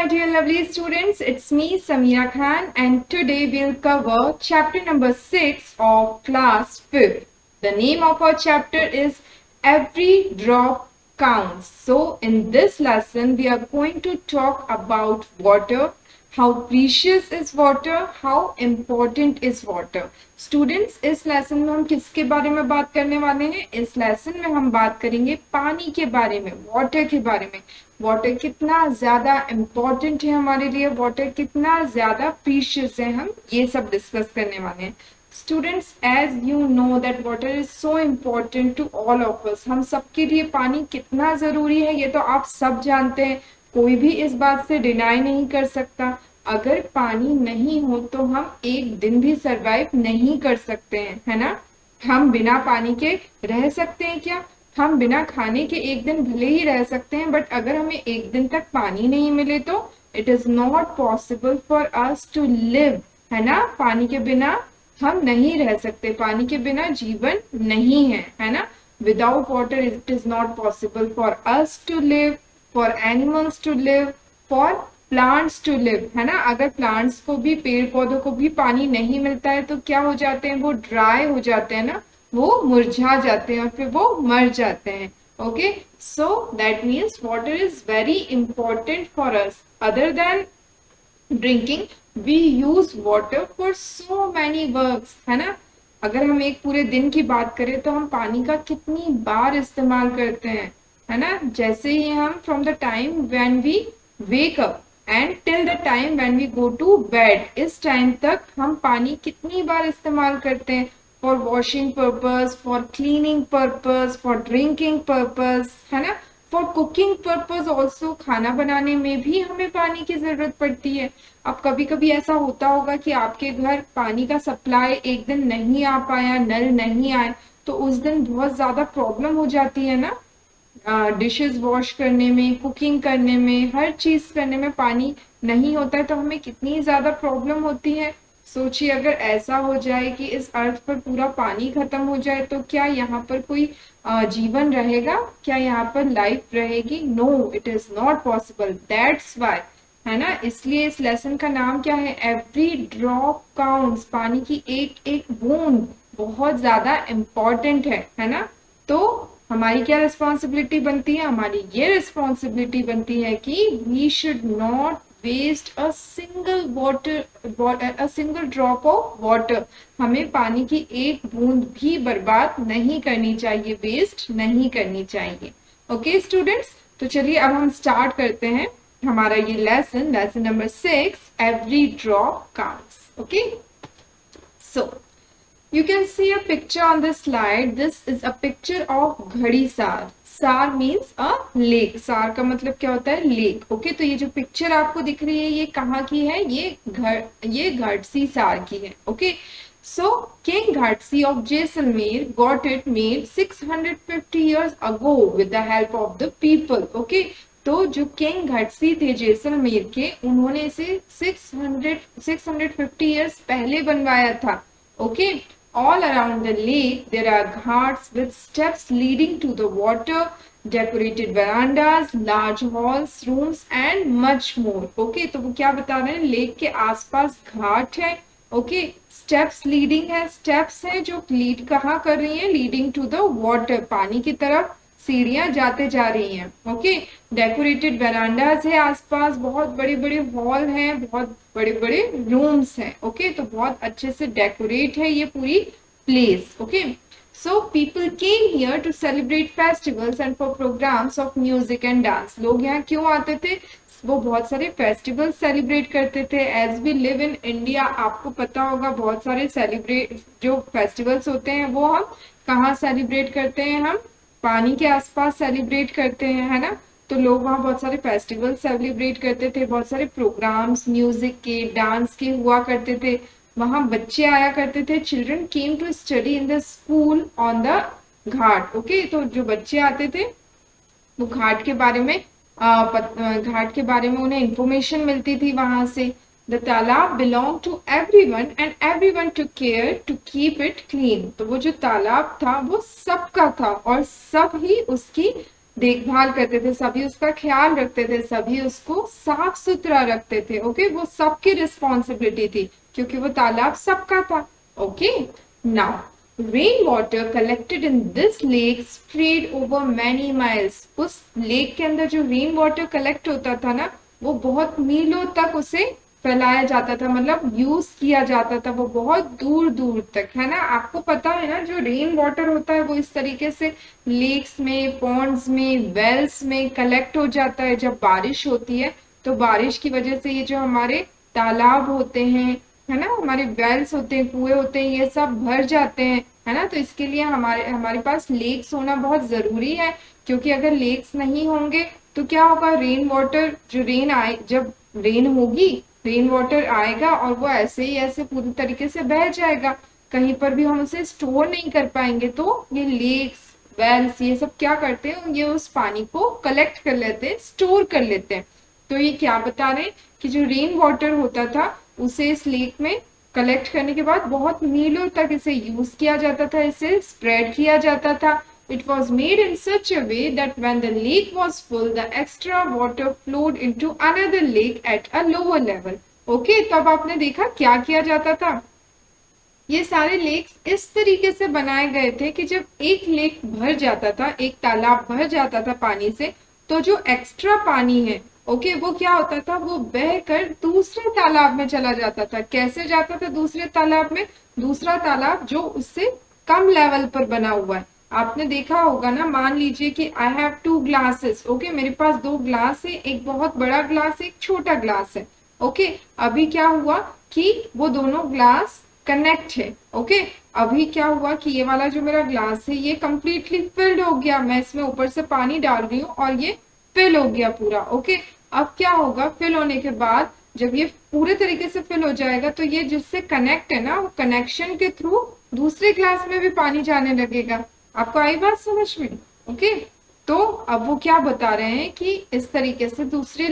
my dear lovely students, it's me Samira Khan and today we'll cover chapter number 6 of class 5th. The name of our chapter is Every Drop Counts. So in this lesson we are going to talk about water, how precious is water, how important is water. Students, इस lesson में हम किसके बारे में बात करने वाले हैं? इस लेसन में हम बात करेंगे पानी के बारे में, वाटर के बारे में। वाटर कितना ज्यादा इम्पोर्टेंट है हमारे लिए, वाटर कितना ज्यादा प्रीशियस है, हम ये सब डिस्कस करने वाले हैं। Students, as you know that water is so important to all of us. हम सबके लिए पानी कितना जरूरी है ये तो आप सब जानते हैं, कोई भी इस बात से डिनाई नहीं कर सकता। अगर पानी नहीं हो तो हम एक दिन भी सरवाइव नहीं कर सकते हैं, है ना। हम बिना पानी के रह सकते हैं क्या? हम बिना खाने के एक दिन भले ही रह सकते हैं, बट अगर हमें एक दिन तक पानी नहीं मिले तो it is not possible for us to live, है ना। पानी के बिना हम नहीं रह सकते, पानी के बिना जीवन नहीं है ना। Without water it is not possible for us to live, for animals to live, for plants to live, है ना। अगर प्लांट्स को भी, पेड़ पौधों को भी पानी नहीं मिलता है तो क्या हो जाते हैं? वो ड्राई हो जाते हैं ना, वो मुरझा जाते हैं और फिर वो मर जाते हैं। Okay, so that means water is very important for us. Other than drinking we use water for so many works, है ना। अगर हम एक पूरे दिन की बात करें तो हम पानी का कितनी बार इस्तेमाल करते हैं, है ना। जैसे ही हम from the time when we wake up and till the time when we go to bed, इस टाइम तक हम पानी कितनी बार इस्तेमाल करते हैं? For washing purpose, for cleaning purpose, for drinking purpose, है ना। फॉर कुकिंग पर्पस ऑल्सो, खाना बनाने में भी हमें पानी की जरूरत पड़ती है। अब कभी कभी ऐसा होता होगा कि आपके घर पानी का सप्लाई एक दिन नहीं आ पाया, नल नहीं आए, तो उस दिन बहुत ज्यादा प्रॉब्लम हो जाती है ना। डिशेस वॉश करने में, कुकिंग करने में, हर चीज करने में पानी नहीं होता है तो हमें कितनी ज्यादा प्रॉब्लम होती है। सोचिए अगर ऐसा हो जाए कि इस अर्थ पर पूरा पानी खत्म हो जाए तो क्या यहाँ पर कोई जीवन रहेगा? क्या यहाँ पर लाइफ रहेगी? No, it is not possible. That's why, है ना। इसलिए इस लेसन का नाम क्या है? Every drop counts. पानी की एक एक बूंद बहुत ज्यादा इम्पोर्टेंट है ना। तो हमारी क्या रिस्पॉन्सिबिलिटी बनती है? हमारी ये रिस्पॉन्सिबिलिटी बनती है कि we should not waste a single drop of water. हमें पानी की एक बूंद भी बर्बाद नहीं करनी चाहिए, वेस्ट नहीं करनी चाहिए। ओके स्टूडेंट्स, तो चलिए अब हम स्टार्ट करते हैं हमारा ये lesson number 6, every drop counts. Okay, so you can see a picture on this slide. This is a picture of घड़ी सार। सार means a lake. सार का मतलब क्या होता है? लेक। ओके, तो ये जो पिक्चर आपको दिख रही है ये कहाँ की है? ये घाटसी सार की है। Okay, so King Ghatsi of Jaisalmer got it made 650 years ago with the help of the people. Okay, तो जो किंग घटसी थे जैसलमेर के, उन्होंने इसे 650 years पहले बनवाया था। Okay, all around the lake there are ghats with steps leading to the water, decorated verandas, large halls, rooms and much more. Okay, तो वो क्या बता रहे हैं? लेक के आसपास घाट है। ओके, स्टेप्स लीडिंग है, स्टेप्स है जो लीड कहाँ कर रही है? लीडिंग टू द वाटर, पानी की तरफ सीढ़ियां जाते जा रही हैं। ओके, डेकोरेटेड वेरांडाज है आसपास, बहुत बड़े बड़े हॉल हैं, बहुत बड़े बड़े रूम्स हैं। ओके, तो बहुत अच्छे से डेकोरेट है ये पूरी place. Okay, so people came here to celebrate festivals and for programmes of music and dance. लोग यहाँ क्यों आते थे? वो बहुत सारे फेस्टिवल सेलिब्रेट करते थे। As we live in India, आपको पता होगा बहुत सारे सेलिब्रेट जो फेस्टिवल्स होते हैं वो हम कहाँ सेलिब्रेट करते हैं? हम पानी के आसपास सेलिब्रेट करते हैं, है ना। तो लोग वहाँ बहुत सारे फेस्टिवल सेलिब्रेट करते थे, बहुत सारे प्रोग्राम्स म्यूजिक के, डांस के हुआ करते थे। वहाँ बच्चे आया करते थे। Children came to study in the school on the ghat. Okay, तो जो बच्चे आते थे वो घाट के बारे में उन्हें इंफॉर्मेशन मिलती थी वहां से। The talab belong to everyone and everyone to care to keep it clean. तो वो जो तालाब था वो सबका था और सब ही उसकी देखभाल करते थे, सभी उसका ख्याल रखते थे, सभी उसको साफ सुथरा रखते थे। ओके, वो सबकी रिस्पॉन्सिबिलिटी थी क्योंकि वो तालाब सबका था। Okay, now rain water collected in this lake spread over many miles. उस लेक के अंदर जो रेन वाटर कलेक्ट होता था ना, वो बहुत मीलों तक उसे फैलाया जाता था, मतलब यूज किया जाता था वो बहुत दूर दूर तक, है ना। आपको पता है ना, जो रेन वाटर होता है वो इस तरीके से लेक्स में, पॉन्ड्स में, वेल्स में कलेक्ट हो जाता है जब बारिश होती है। तो बारिश की वजह से ये जो हमारे तालाब होते हैं, है ना, हमारे वेल्स होते हैं, कुएं होते हैं, ये सब भर जाते हैं, है ना। तो इसके लिए हमारे हमारे पास लेक्स होना बहुत जरूरी है, क्योंकि अगर लेक्स नहीं होंगे तो क्या होगा, रेन वाटर जो रेन आए, जब रेन होगी, रेन वाटर आएगा और वो ऐसे ही ऐसे पूरी तरीके से बह जाएगा, कहीं पर भी हम उसे स्टोर नहीं कर पाएंगे। तो ये लेक्स, वेल्स, ये सब क्या करते हैं, ये उस पानी को कलेक्ट कर लेते हैं, स्टोर कर लेते हैं। तो ये क्या बता रहे हैं कि जो रेन वाटर होता था उसे इस लेक में कलेक्ट करने के बाद बहुत मीलों तक इसे यूज किया जाता था, इसे स्प्रेड किया जाता था। It was made in such a way that when the lake was full, the extra water flowed into another lake at a lower level. Okay, तो अब आपने देखा क्या किया जाता था। ये सारे लेक्स इस तरीके से बनाए गए थे कि जब एक लेक भर जाता था, एक तालाब भर जाता था पानी से, तो जो एक्स्ट्रा पानी है, ओके, वो क्या होता था, वो बहकर दूसरे तालाब में चला जाता था। कैसे जाता था दूसरे तालाब में, दूसरा तालाब जो उससे कम लेवल पर बना हुआ है। आपने देखा होगा ना, मान लीजिए कि आई हैव 2 ग्लासेस, ओके, मेरे पास 2 ग्लास है, एक बहुत बड़ा ग्लास है, एक छोटा ग्लास है। ओके, अभी क्या हुआ कि वो दोनों ग्लास कनेक्ट है। ओके, अभी क्या हुआ कि ये वाला जो मेरा ग्लास है ये कंप्लीटली फिल्ड हो गया, मैं इसमें ऊपर से पानी डाल रही हूँ और ये फिल हो गया पूरा। ओके, अब क्या होगा, फिल होने के बाद जब ये पूरे तरीके से फिल हो जाएगा तो ये जिससे कनेक्ट है ना, वो कनेक्शन के थ्रू दूसरे ग्लास में भी पानी जाने लगेगा। आपको आई बात समझ में? ओके, तो अब वो क्या बता रहे हैं कि इस तरीके से दूसरे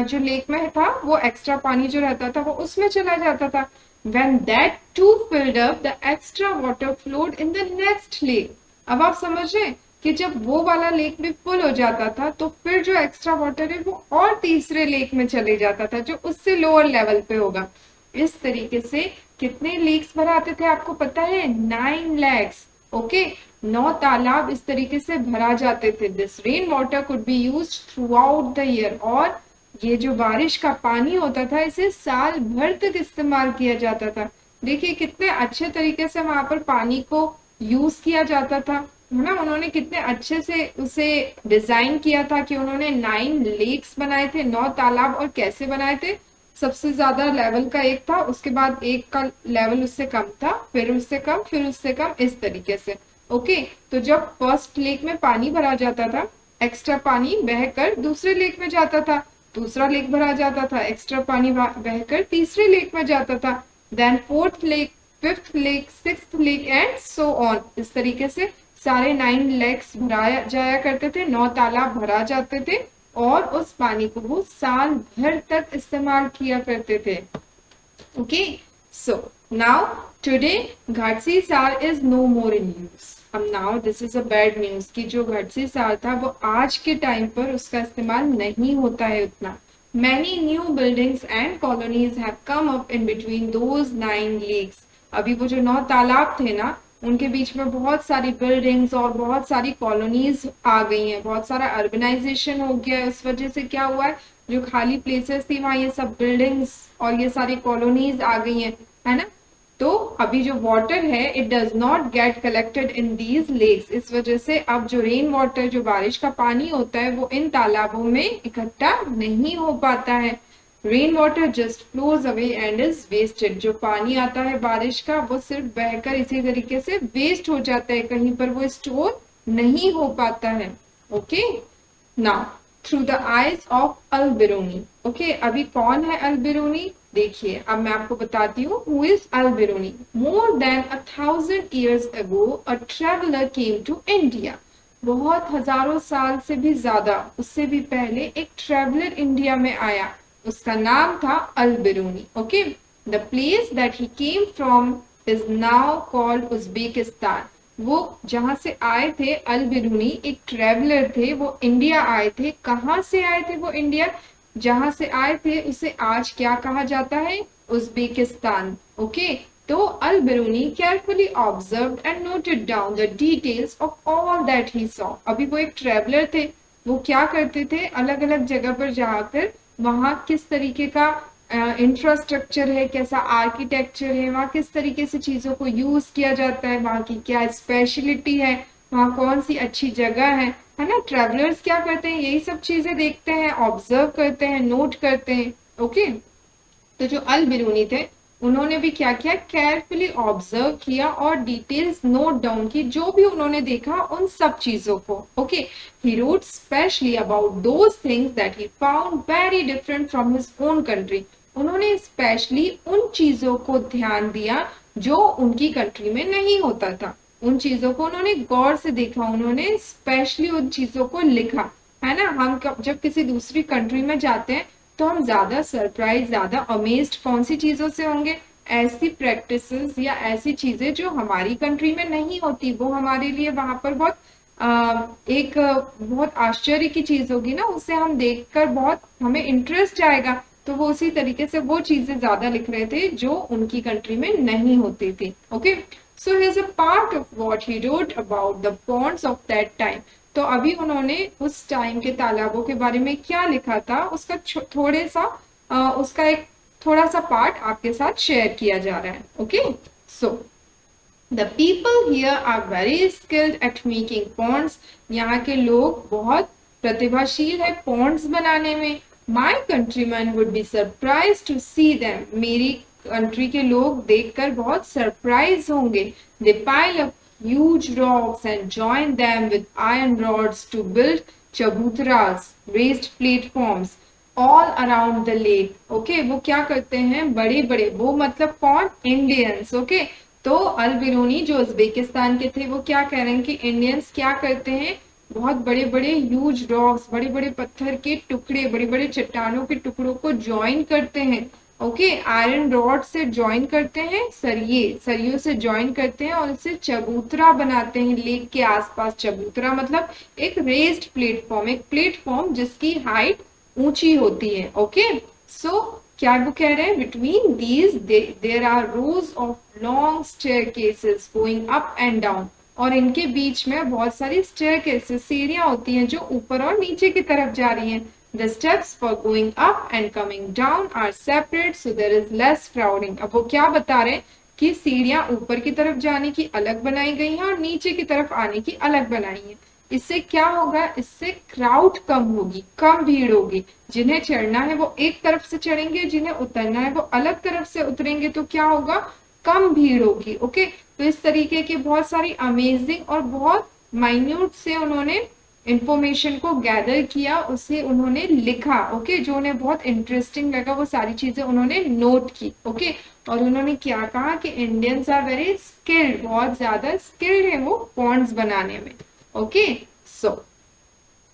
जो लेक में था वो एक्स्ट्रा पानी जो रहता था वो उसमें चला जाता था। When that too filled up, the extra water flowed in the next lake. अब आप समझ रहे हैं कि जब वो वाला लेक भी फुल हो जाता था तो फिर जो एक्स्ट्रा वाटर है वो और तीसरे लेक में चले जाता था जो उससे लोअर लेवल पे होगा। इस तरीके से कितने लेक्स भराते थे आपको पता है? 9 lakhs। ओके, 9 तालाब इस तरीके से भरा जाते थे। This rain water could be use through out the year. और ये जो बारिश का पानी होता था इसे साल भर तक इस्तेमाल किया जाता था। देखिए कितने अच्छे तरीके से वहां पर पानी को यूज किया जाता था, है ना। उन्होंने कितने अच्छे से उसे डिजाइन किया था कि उन्होंने 9 लेक्स बनाए थे, 9 तालाब। और कैसे बनाए थे, सबसे ज्यादा लेवल का एक था, उसके बाद एक का लेवल उससे कम था, फिर उससे कम, फिर उससे कम, इस तरीके से। ओके, तो जब फर्स्ट लेक में पानी भरा जाता था, एक्स्ट्रा पानी बहकर दूसरे लेक में जाता था, दूसरा लेक भरा जाता था, एक्स्ट्रा पानी बहकर तीसरे लेक में जाता था, then fourth lake, fifth lake, sixth lake and so on. इस तरीके से सारे 9 लेक्स भराया जाया करते थे, 9 तालाब भरा जाते थे और उस पानी को वो साल भर तक इस्तेमाल किया करते थे। ओके, सो नाउ टुडे घाटसी सार is no more in use. अब now this is a bad news कि जो घाटसी सार था वो आज के टाइम पर उसका इस्तेमाल नहीं होता है उतना। Many new buildings and colonies have come up in between those 9 lakes. अभी वो जो 9 तालाब थे ना, उनके बीच में बहुत सारी बिल्डिंग्स और बहुत सारी कॉलोनीज आ गई हैं, बहुत सारा अर्बनाइजेशन हो गया है। उस वजह से क्या हुआ है, जो खाली प्लेसेस थी वहां ये सब बिल्डिंग्स और ये सारी कॉलोनीज आ गई हैं, है ना। तो अभी जो वाटर है it does not get collected in these lakes. इस वजह से अब जो रेन वाटर, जो बारिश का पानी होता है, वो इन तालाबों में इकट्ठा नहीं हो पाता है। Rain water just flows away and is wasted. जो पानी आता है बारिश का वो सिर्फ बहकर इसी तरीके से वेस्ट हो जाता है, कहीं पर वो स्टोर नहीं हो पाता है। Okay, now through the eyes of al Biruni. Okay, अभी कौन है अल बिरूनी? देखिए अब मैं आपको बताती हूँ who is all Biruni. More than 1000 years ago a traveler came to India। बहुत हजारों साल से भी ज्यादा, उससे भी पहले एक ट्रेवलर इंडिया में आया, उसका नाम था Al Biruni. Okay, the place that he came from is now called Uzbekistan. वो जहां से आए थे, अल बिरूनी एक ट्रेवलर थे, वो इंडिया आए थे। कहाँ से आए थे वो इंडिया? जहां से आए थे उसे आज क्या कहा जाता है? उज्बेकिस्तान। ओके, तो अल Biruni carefully observed and noted down the details of all that he saw। अभी वो एक ट्रेवलर थे, वो क्या करते थे, अलग अलग जगह पर जाकर वहां किस तरीके का इंफ्रास्ट्रक्चर है, कैसा आर्किटेक्चर है, वहाँ किस तरीके से चीजों को यूज किया जाता है, वहाँ की क्या स्पेशलिटी है, वहाँ कौन सी अच्छी जगह है ना। ट्रेवलर्स क्या करते हैं, यही सब चीजें देखते हैं, ऑब्जर्व करते हैं, नोट करते हैं। ओके, तो जो अल बिरूनी थे उन्होंने भी क्या किया, केयरफुली ऑब्जर्व किया और डिटेल्स नोट डाउन की, जो भी उन्होंने देखा उन सब चीजों को। Okay, he wrote specially about those things that he found very different from his own country. उन्होंने स्पेशली उन चीजों को ध्यान दिया जो उनकी कंट्री में नहीं होता था। उन चीजों को उन्होंने गौर से देखा, उन्होंने स्पेशली उन चीजों को लिखा, है ना। हम जब किसी दूसरी कंट्री में जाते हैं तो हम ज्यादा सरप्राइज, ज्यादा अमेज्ड कौन सी चीजों से होंगे? ऐसी प्रैक्टिसेस या ऐसी चीजें जो हमारी कंट्री में नहीं होती, वो हमारे लिए वहां पर बहुत एक बहुत आश्चर्य की चीज होगी ना, उसे हम देखकर बहुत हमें इंटरेस्ट आएगा। तो वो उसी तरीके से वो चीजें ज्यादा लिख रहे थे जो उनकी कंट्री में नहीं होती थी। Okay, so his a part of what he wrote about the ponds of that time. तो अभी उन्होंने उस टाइम के तालाबों के बारे में क्या लिखा था, उसका थोड़े सा उसका एक थोड़ा सा पार्ट आपके साथ शेयर किया जा रहा है। Okay, so the people here are very skilled at making ponds. यहाँ के लोग बहुत प्रतिभाशील है पॉन्ड्स बनाने में। My countryman would be surprise to see them. मेरी कंट्री के लोग देखकर बहुत सरप्राइज होंगे। They pile up huge rocks and join them with iron rods to build chabutras, raised platforms all around the lake। Okay, वो क्या करते हैं, बड़े बड़े, वो मतलब कौन, इंडियंस। ओके, तो अल बिरूनी जो उज्बेकिस्तान के थे वो क्या कह रहे हैं कि इंडियंस क्या करते हैं, बहुत बड़े बड़े ह्यूज रॉक्स, बड़े बड़े पत्थर के टुकड़े, बड़े बड़े चट्टानों के टुकड़ों को ज्वाइन करते हैं। ओके, आयरन रॉड से ज्वाइन करते हैं, सरियों से ज्वाइन करते हैं और इसे चबूतरा बनाते हैं लेक के आसपास। चबूतरा मतलब एक रेज्ड प्लेटफॉर्म, एक प्लेटफॉर्म जिसकी हाइट ऊंची होती है। ओके, सो क्या वो कह रहे हैं, between these there are rows of long staircases going up and down. और इनके बीच में बहुत सारी स्टेयरकेसेस, सीढ़ियां होती हैं जो ऊपर और नीचे की तरफ जा रही हैं। The steps for going up and coming down are separate, so there is less crowding। अब वो क्या बता रहे हैं कि सीढ़ियां ऊपर की तरफ जाने की अलग बनाई गई हैं और नीचे की तरफ आने की अलग बनाई है। इससे क्या होगा, इससे क्राउड कम होगी, कम भीड़ होगी। जिन्हें चढ़ना है वो एक तरफ से चढ़ेंगे, जिन्हें उतरना है वो अलग तरफ से उतरेंगे, तो क्या होगा, कम भीड़ होगी। ओके, तो इस तरीके की बहुत सारी अमेजिंग और बहुत माइन्यूट से उन्होंने इंफॉर्मेशन को गैदर किया, उसे उन्होंने लिखा। ओके, जो उन्हें बहुत इंटरेस्टिंग लगा वो सारी चीजें उन्होंने नोट की। ओके, और उन्होंने क्या कहा कि इंडियंस आर वेरी स्किल्ड, बहुत ज्यादा स्किल्ड है वो पॉन्ड्स बनाने में। Okay, so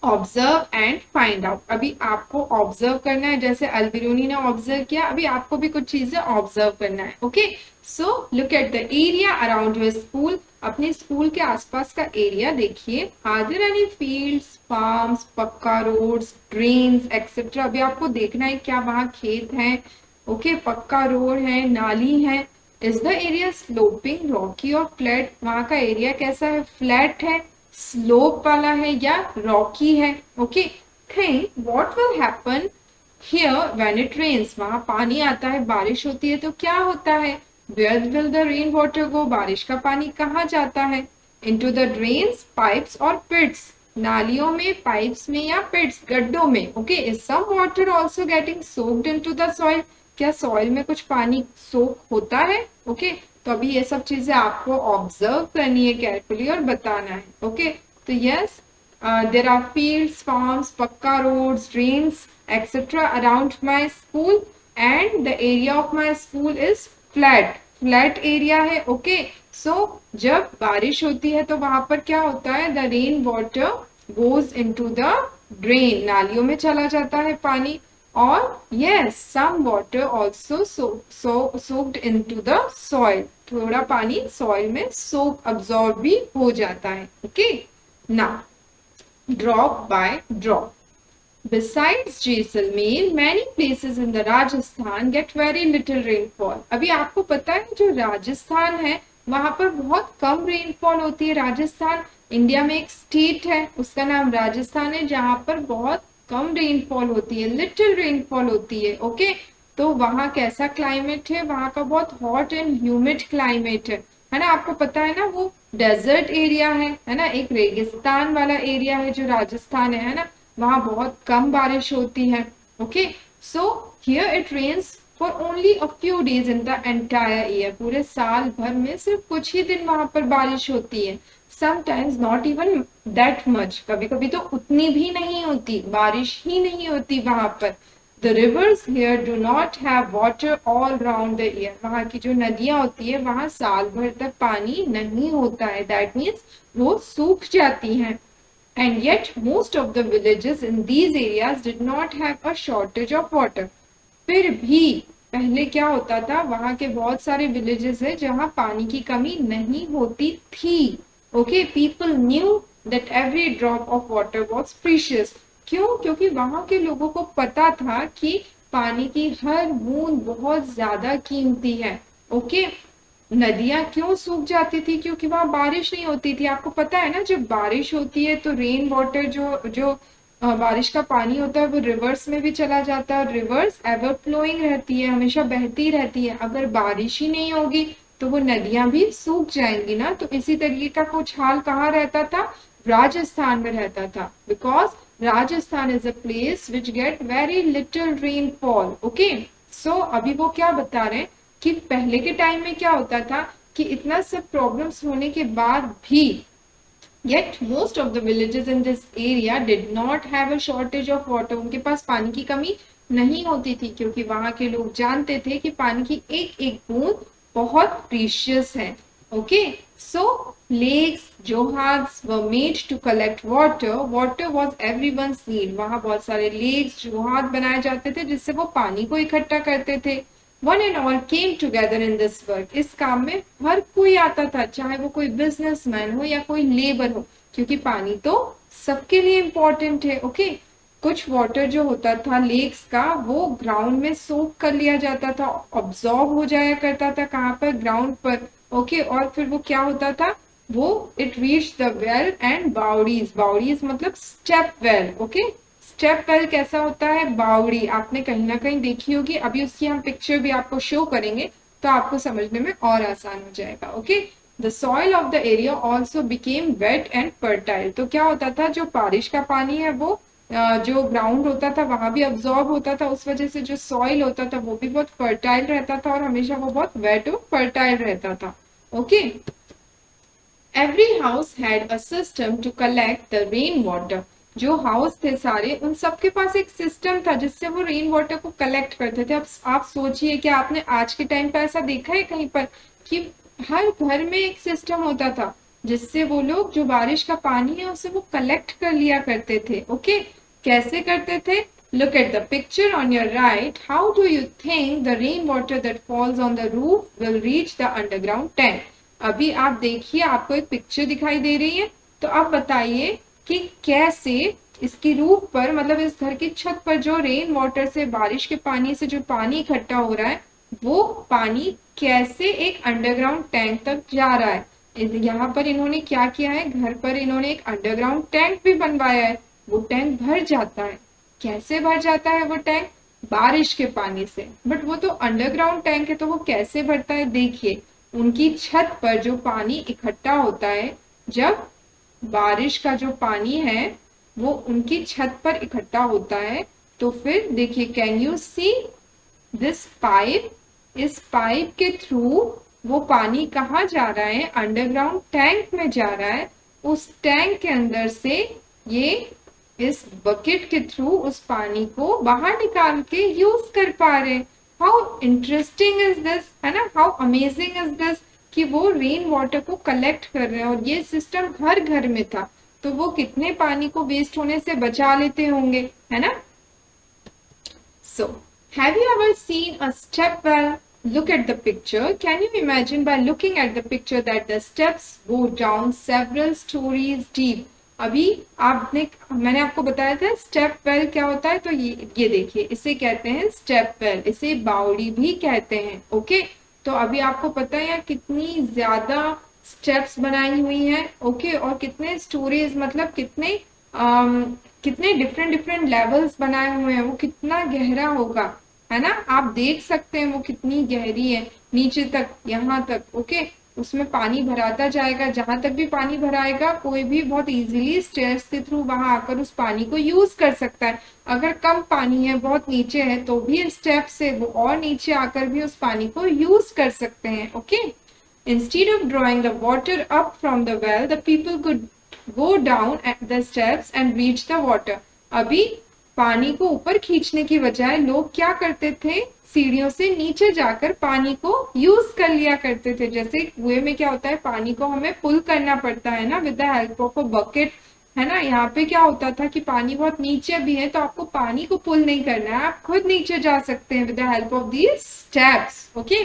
observe and find out. अभी आपको ऑब्जर्व करना है, जैसे अल बिरूनी ने ऑब्जर्व किया, अभी आपको भी कुछ चीजें ऑब्जर्व करना है। Okay, so look at the area around your school. अपने स्कूल के आसपास का एरिया देखिए। Are there any fields, farms, pucca roads, drains etcetera. अभी आपको देखना है क्या वहां खेत है, ओके, पक्का रोड है, नाली है। Is the area sloping, Rocky और फ्लैट। वहां का एरिया कैसा है, फ्लैट है, स्लोप वाला है या रॉकी है। Okay, think what will happen here when it rains. वहां पानी आता है, बारिश होती है तो क्या होता है, where will the rain water go. बारिश का पानी कहाँ जाता है, इनटू द ड्रेन्स, पाइप्स और पिट्स। नालियों में, पाइप्स में या पिट्स, गड्ढों में। Okay, is some water also getting soaked into the soil. क्या सॉइल में कुछ पानी सोक होता है। ओके, तो अभी ये सब चीजें आपको ऑब्जर्व करनी है केयरफुली और बताना है। ओके, तो yes, there are fields, farms, pucca roads, drains etcetera around my school and the area of my school is flat. Flat area है। ओके, सो जब बारिश होती है तो वहां पर क्या होता है, the rain water goes into the drain, नालियों में चला जाता है पानी। और yes, some water also soaked into the soil। थोड़ा पानी सॉइल में सोक अब्सॉर्ब भी हो जाता है. Okay, now drop by drop. Besides Jaisalmer, many places in the Rajasthan get very little rainfall. अभी आपको पता है जो राजस्थान है वहां पर बहुत कम रेनफॉल होती है. राजस्थान इंडिया में एक स्टेट है, उसका नाम राजस्थान है, जहां पर बहुत कम रेनफॉल होती है, लिटिल रेनफॉल होती है. ओके, तो वहाँ कैसा क्लाइमेट है? वहां का बहुत हॉट एंड ह्यूमिड क्लाइमेट है ना. आपको पता है ना वो डेजर्ट एरिया है ना, एक रेगिस्तान वाला एरिया है जो राजस्थान है ना. वहां बहुत कम बारिश होती है. Okay, so here it rains for only a few days in the entire year. पूरे साल भर में सिर्फ कुछ ही दिन वहां पर बारिश होती है. Sometimes not even that much, कभी कभी तो उतनी भी नहीं होती, बारिश ही नहीं होती वहां पर. The rivers here do not have water all round the year. वहाँ की जो नदियां होती है वहां साल भर तक पानी नहीं होता है. That means वो सूख जाती हैं. And yet most of the villages in these areas did not have a shortage of water. फिर भी पहले क्या होता था, वहां के बहुत सारे विलेजेस है जहां पानी की कमी नहीं होती थी. Okay, people knew that every drop of water was precious. क्यों? क्योंकि वहां के लोगों को पता था कि पानी की हर बूंद बहुत ज्यादा कीमती है. ओके, नदियां क्यों सूख जाती थी? क्योंकि वहां बारिश नहीं होती थी. आपको पता है ना, जब बारिश होती है तो रेन वाटर जो जो बारिश का पानी होता है वो रिवर्स में भी चला जाता है. रिवर्स एवर फ्लोइंग रहती है, हमेशा बहती रहती है. अगर बारिश ही नहीं होगी तो वो नदियां भी सूख जाएंगी ना. तो इसी तरीके का कुछ हाल कहाँ रहता था? राजस्थान में रहता था. Because Rajasthan is a place which get very little rainfall. Okay, so अभी वो क्या बता रहे हैं कि पहले के टाइम में क्या होता था कि इतना सब प्रॉब्लम्स होने के बाद भी yet most of the villages in this area did not have a shortage of water. उनके पास पानी की कमी नहीं होती थी क्योंकि वहां के लोग जानते थे कि पानी की एक एक बूंद बहुत प्रीशियस है. Okay, so lakes, johads were made to collect water. Water was everyone's need. वहां बहुत सारे lakes, जोहाद बनाए जाते थे जिससे वो पानी को इकट्ठा करते थे. One and all came together in this work. इस काम में हर कोई आता था, चाहे वो कोई बिजनेसमैन हो या कोई लेबर हो, क्योंकि पानी तो सबके लिए इम्पोर्टेंट है. ओके, कुछ वाटर जो होता था लेक्स का वो ग्राउंड में सोक कर लिया जाता था, ऑब्जॉर्ब हो जाया करता था. कहाँ पर? ग्राउंड पर. ओके, और फिर वो क्या होता था, वो it reach the well and baodis. Baodis मतलब step well. Okay, step well कैसा होता है? बावड़ी. आपने कहीं ना कहीं देखी होगी. अभी उसकी हम पिक्चर भी आपको शो करेंगे तो आपको समझने में और आसान हो जाएगा. Okay, the soil of the area also became wet and fertile. तो क्या होता था, जो बारिश का पानी है वो जो ग्राउंड होता था वहां भी अब्सॉर्ब होता था. उस वजह से जो सॉइल होता था वो भी बहुत फर्टाइल रहता था और हमेशा वो बहुत वेट और फर्टाइल रहता था. Okay, every house had a system to collect the rain water. जो हाउस थे सारे, उन सबके पास एक सिस्टम था जिससे वो रेन वाटर को कलेक्ट करते थे. अब आप सोचिए कि आपने आज के टाइम पे ऐसा देखा है कहीं पर कि हर घर में एक सिस्टम होता था जिससे वो लोग जो बारिश का पानी है उसे वो कलेक्ट कर लिया करते थे. ओके, कैसे करते थे? Look at the picture on your right. How do you think the rain water that falls on the roof will reach the underground tank? अभी आप देखिए, आपको एक पिक्चर दिखाई दे रही है, तो आप बताइए कि कैसे इसकी रूफ पर, मतलब इस घर की छत पर जो रेन वाटर से, बारिश के पानी से जो पानी इकट्ठा हो रहा है वो पानी कैसे एक अंडरग्राउंड टैंक तक जा रहा है. यहाँ पर इन्होंने क्या किया है, घर पर इन्होंने एक अंडरग्राउंड टैंक भी बनवाया है. वो टैंक भर जाता है. कैसे भर जाता है वो टैंक? बारिश के पानी से. बट वो तो अंडरग्राउंड टैंक है तो वो कैसे भरता है? देखिए, उनकी छत पर जो पानी इकट्ठा होता है, जब बारिश का जो पानी है वो उनकी छत पर इकट्ठा होता है, तो फिर देखिए, can you see this pipe? इस पाइप के थ्रू वो पानी कहाँ जा रहा है? अंडरग्राउंड टैंक में जा रहा है. उस टैंक के अंदर से ये इस बकेट के थ्रू उस पानी को बाहर निकाल के यूज कर पा रहे. हाउ इंटरेस्टिंग इज दिस, है ना? हाउ अमेजिंग इज दिस कि वो रेन वाटर को कलेक्ट कर रहे हैं और ये सिस्टम हर घर में था. तो वो कितने पानी को वेस्ट होने से बचा लेते होंगे, है ना? So have you ever seen a step well? look at the picture. Can you imagine by looking at the picture that the steps go down several stories deep? अभी मैंने आपको बताया था स्टेप वेल क्या होता है, तो ये देखिए, इसे कहते हैं स्टेप वेल, इसे बावड़ी भी कहते हैं। ओके, तो अभी आपको पता है यहाँ कितनी ज्यादा स्टेप्स बनाई हुई हैं। ओके, और कितने स्टोरीज, मतलब कितने डिफरेंट डिफरेंट लेवल्स बनाए हुए हैं, वो कितना गहरा होगा, है ना। आप देख सकते हैं वो कितनी गहरी है, नीचे तक, यहाँ तक। ओके, उसमें पानी भराता जाएगा, जहां तक भी पानी भराएगा कोई भी बहुत इजीली स्टेयर्स के थ्रू वहां आकर उस पानी को यूज कर सकता है। अगर कम पानी है, बहुत नीचे है, तो भी स्टेप से वो और नीचे आकर भी उस पानी को यूज कर सकते हैं। Okay, instead of drawing the water up from the well, the people could go down at the steps and reach the water. अभी पानी को ऊपर खींचने की बजाय लोग क्या करते थे, सीढ़ियों से नीचे जाकर पानी को यूज कर लिया करते थे। जैसे कुएं में क्या होता है, पानी को हमें पुल करना पड़ता है ना, with the help of a bucket, है ना। यहाँ पे क्या होता था कि पानी बहुत नीचे भी है, तो आपको पानी को पुल नहीं करना है, आप खुद नीचे जा सकते हैं with the help of these steps. Okay,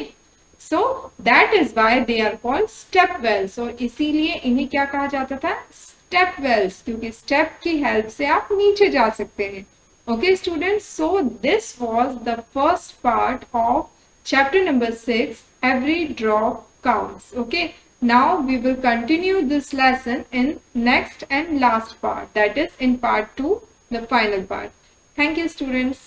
so that is why they are called step wells, और इसीलिए इन्हें क्या कहा जाता था, स्टेप वेल्स, क्योंकि स्टेप की हेल्प से आप नीचे जा सकते हैं। Okay, students, so this was the first part of chapter number 6, Every Drop Counts. Okay, now we will continue this lesson in next and last part, that is in part 2, the final part. Thank you, students.